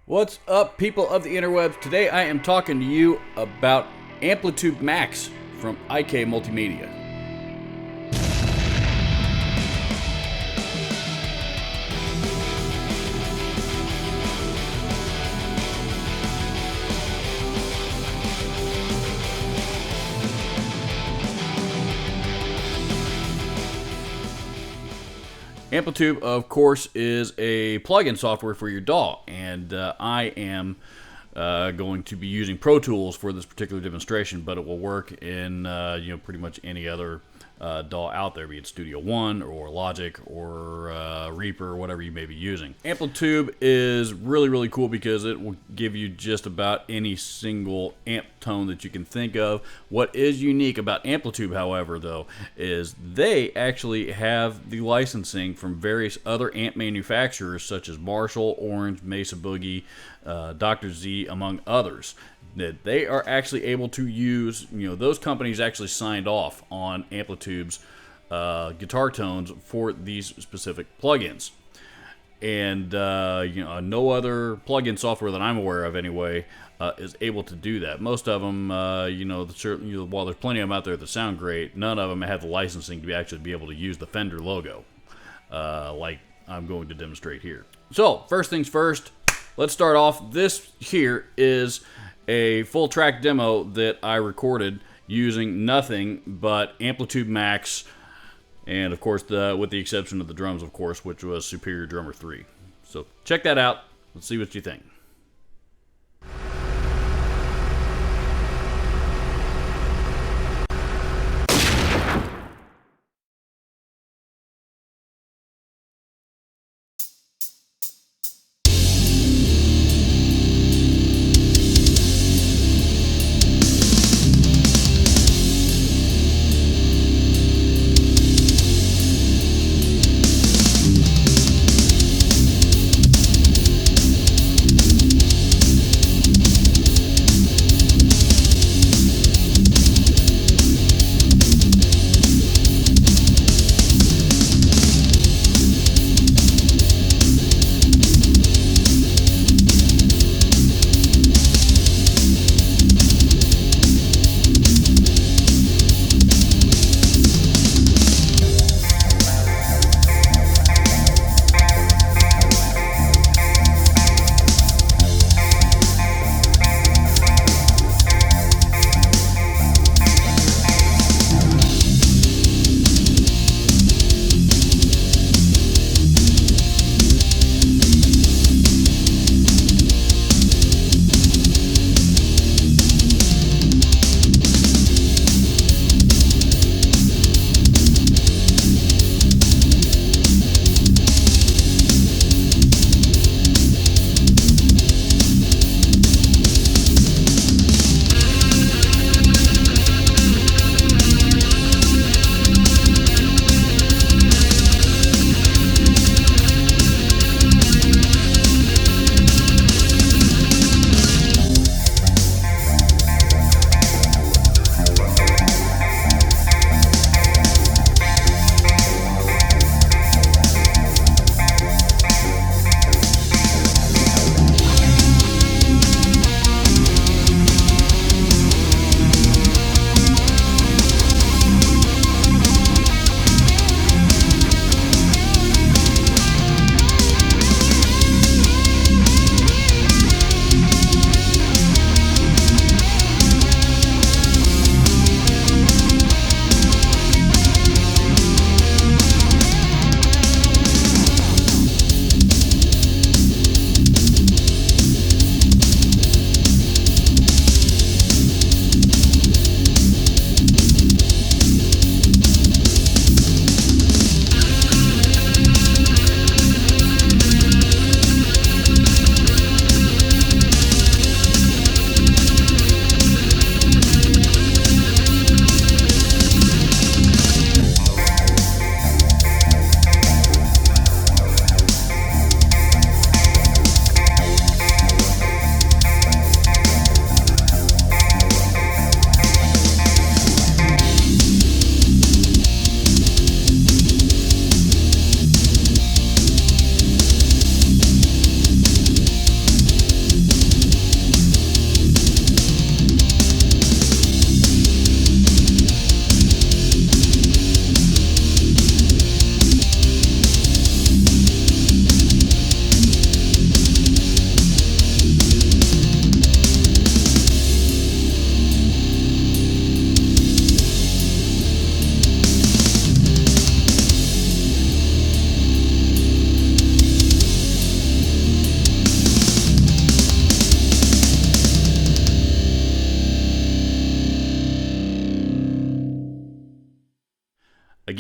What's up, people of the interwebs? Today I am talking to you about AmpliTube Max from IK Multimedia. AmpliTube, of course, is a plugin software for your DAW, and I am going to be using Pro Tools for this particular demonstration, but it will work in pretty much any other DAW out there, be it Studio One or Logic or Reaper or whatever you may be using. AmpliTube is really cool because it will give you just about any single amp tone that you can think of. What is unique about AmpliTube, however, though, is they actually have the licensing from various other amp manufacturers such as Marshall, Orange, Mesa Boogie, Dr. Z, among others, that they are actually able to use. Those companies actually signed off on AmpliTube's guitar tones for these specific plugins. And no other plugin software that I'm aware of anyway is able to do that. Most of them, certainly, while there's plenty of them out there that sound great, none of them have the licensing to actually be able to use the Fender logo, like I'm going to demonstrate here. So, first things first, let's start off. This here is a full track demo that I recorded using nothing but AmpliTube Max, and of course with the exception of the drums, of course, which was Superior Drummer 3. So check that out. Let's see what you think.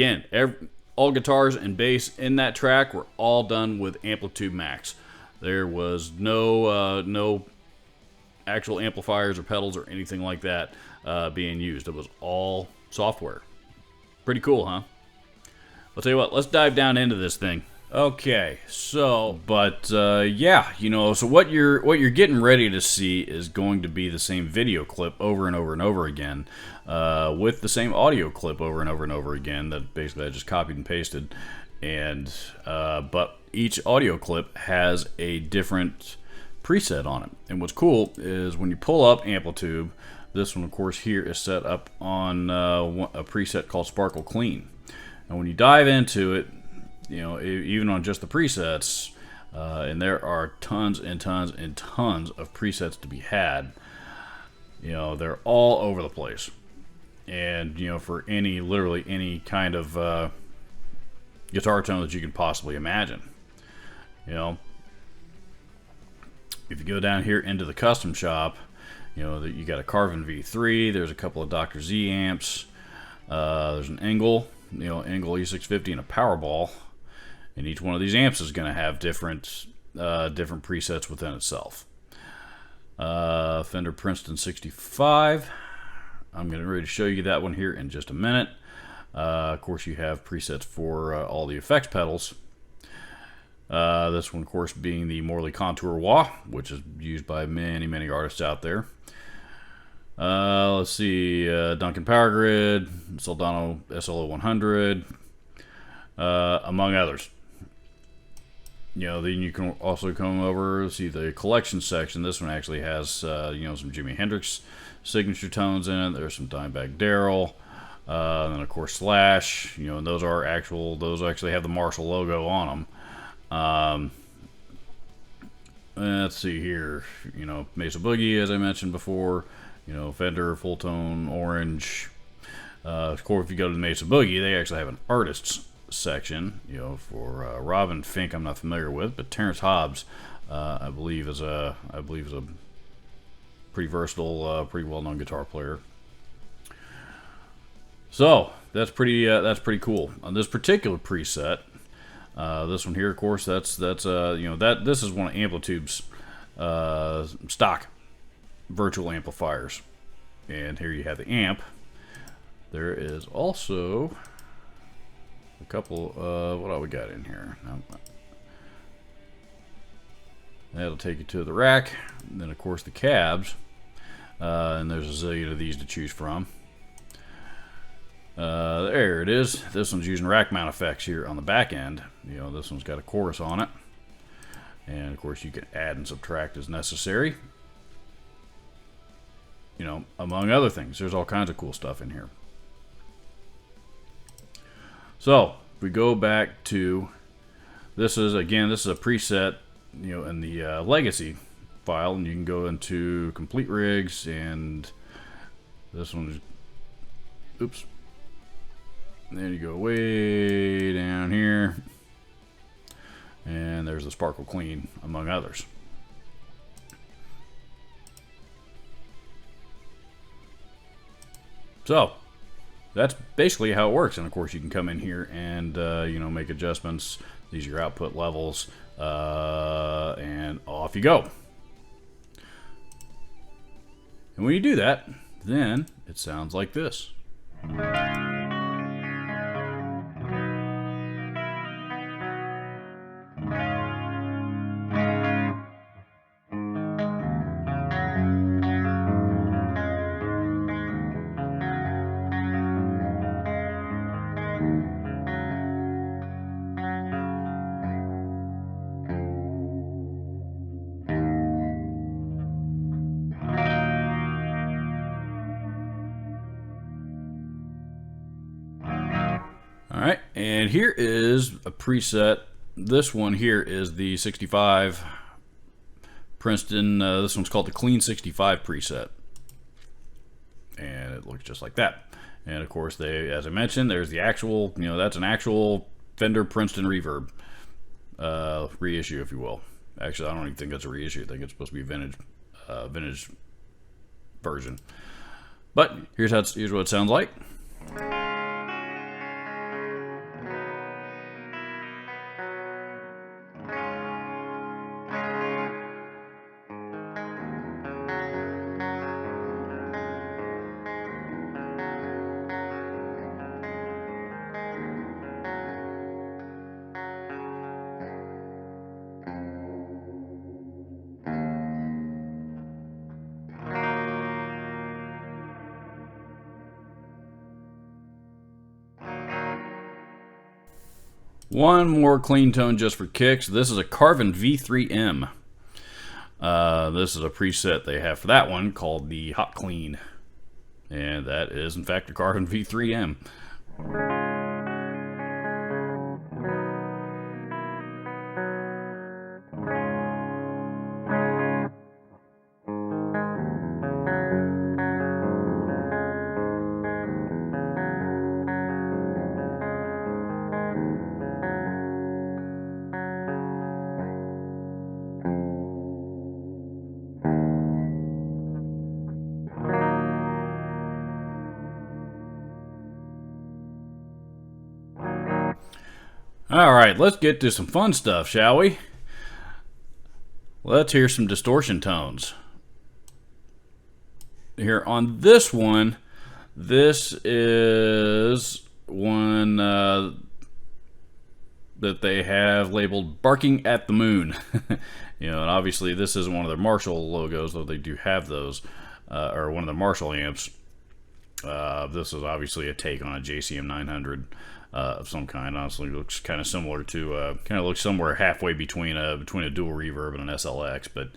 again, all guitars and bass in that track were all done with AmpliTube Max. There was no actual amplifiers or pedals or anything like that being used. It was all software. Pretty cool, huh? I'll tell you what, let's dive down into this thing. Okay, so, but yeah, you know, so what you're getting ready to see is going to be the same video clip over and over and over again, with the same audio clip over and over and over again that basically I just copied and pasted, and but each audio clip has a different preset on it. And what's cool is when you pull up AmpliTube, this one of course here is set up on a preset called Sparkle Clean, and when you dive into it, you know, even on just the presets, and there are tons and tons and tons of presets to be had. You know, they're all over the place, and you know, for literally any kind of guitar tone that you can possibly imagine. You know, if you go down here into the custom shop, you know that you got a Carvin V3. There's a couple of Dr. Z amps. There's an Engel, you know, Engel E650 and a Powerball. And each one of these amps is going to have different presets within itself. Fender Princeton 65. I'm going to ready to show you that one here in just a minute. Of course, you have presets for all the effects pedals. This one, of course, being the Morley Contour Wah, which is used by many artists out there. Let's see, Duncan Power Grid, Soldano SLO 100, among others. You know, then you can also come over, see the collection section. This one actually has, you know, some Jimi Hendrix signature tones in it. There's some Dimebag Darrell, and then of course Slash. You know, and those actually have the Marshall logo on them. Let's see here. You know, Mesa Boogie, as I mentioned before. You know, Fender Full Tone Orange. Of course, if you go to the Mesa Boogie, they actually have an artists section, you know, for Robin Fink. I'm not familiar with, but Terrence Hobbs, I believe is a pretty versatile, pretty well-known guitar player. So that's pretty cool. On this particular preset, this one here, of course, that's you know, this is one of AmpliTube's stock virtual amplifiers, and here you have the amp. There is also a couple, what all we got in here? That'll take you to the rack. And then, of course, the cabs. And there's a zillion of these to choose from. There it is. This one's using rack mount effects here on the back end. You know, this one's got a chorus on it. And, of course, you can add and subtract as necessary. You know, among other things. There's all kinds of cool stuff in here. So, if we go back to, this is a preset, you know, in the legacy file, and you can go into complete rigs, and this one is, oops, and then you go way down here, and there's the Sparkle Clean, among others. So, that's basically how it works. And of course, you can come in here and you know, make adjustments. These are your output levels, and off you go. And when you do that, then it sounds like this. Alright, and here is a preset. This one here is the 65 Princeton. This one's called the Clean 65 preset. And it looks just like that. And of course, as I mentioned, there's the actual, you know, that's an actual Fender Princeton reverb. Reissue, if you will. Actually, I don't even think that's a reissue. I think it's supposed to be a vintage version. But here's what it sounds like. One more clean tone just for kicks. This is a Carvin V3M. This is a preset they have for that one called the Hot Clean. And that is, in fact, a Carvin V3M. Alright, let's get to some fun stuff, shall we? Let's hear some distortion tones. Here on this one, this is one that they have labeled Barking at the Moon. You know, and obviously this isn't one of their Marshall logos, though they do have those, or one of the Marshall amps. This is obviously a take on a JCM 900 of some kind. Honestly, looks kind of similar to, kind of looks somewhere halfway between a dual reverb and an SLX. But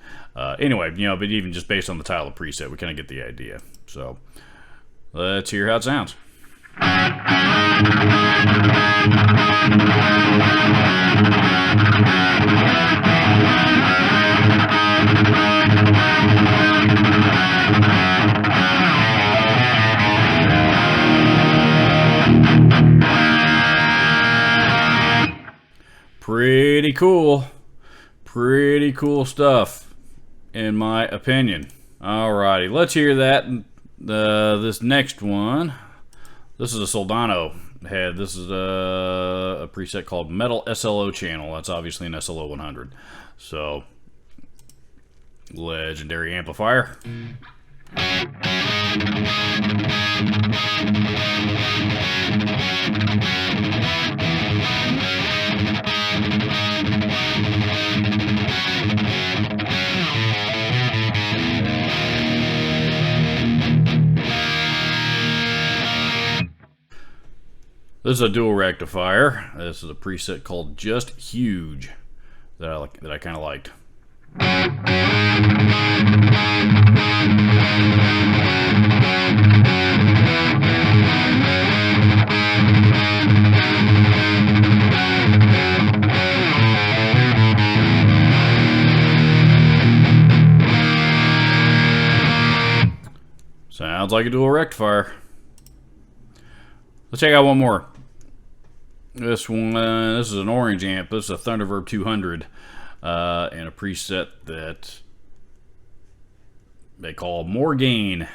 anyway, you know, but even just based on the title of the preset, we kind of get the idea. So let's hear how it sounds. Pretty cool stuff, in my opinion. Alrighty, let's hear that. This next one, this is a Soldano head. This is a preset called Metal SLO Channel. That's obviously an SLO 100. So, legendary amplifier. This is a dual rectifier. This is a preset called Just Huge that I kind of liked. Sounds like a dual rectifier. Let's check out one more. This one, this is an orange amp. This is a Thunderverb 200, and a preset that they call More Gain.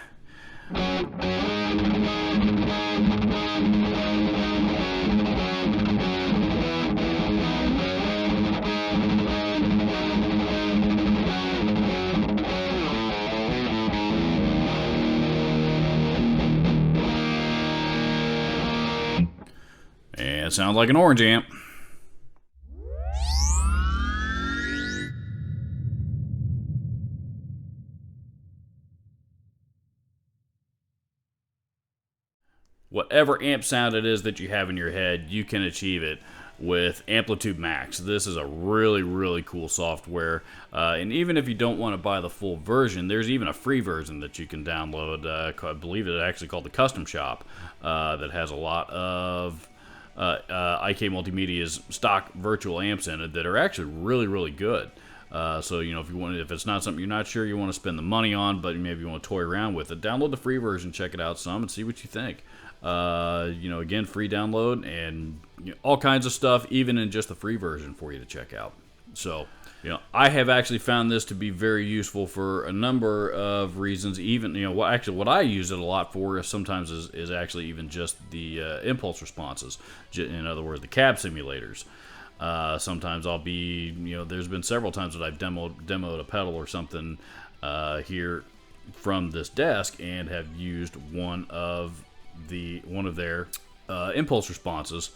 And it sounds like an orange amp. Whatever amp sound it is that you have in your head, you can achieve it with AmpliTube Max. This is a really cool software, and even if you don't want to buy the full version, there's even a free version that you can download. I believe it's actually called the Custom Shop, that has a lot of IK Multimedia's stock virtual amps in it that are actually really good. So, you know, if it's not something you're not sure you want to spend the money on, but maybe you want to toy around with it, download the free version, check it out some, and see what you think. You know, again, free download, and you know, all kinds of stuff, even in just the free version for you to check out. So, you know, I have actually found this to be very useful for a number of reasons. Even, you know, what I use it a lot for sometimes is actually even just the impulse responses. In other words, the cab simulators. Sometimes I'll be, you know, there's been several times that I've demoed a pedal or something here from this desk and have used one of their impulse responses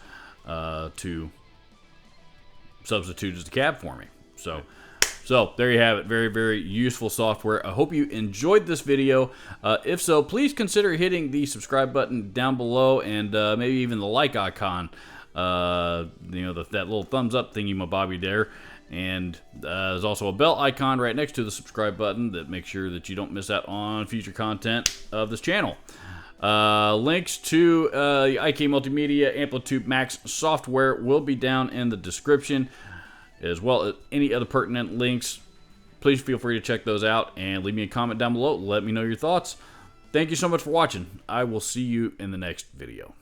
to substitute as the cab for me. So there you have it. Very useful software. I hope you enjoyed this video. If so, please consider hitting the subscribe button down below, and maybe even the like icon that little thumbs up thingy-mabobby there. And there's also a bell icon right next to the subscribe button that makes sure that you don't miss out on future content of this channel. Links to the IK Multimedia AmpliTube Max software will be down in the description, as well as any other pertinent links. Please feel free to check those out and leave me a comment down below. Let me know your thoughts. Thank you so much for watching. I will see you in the next video.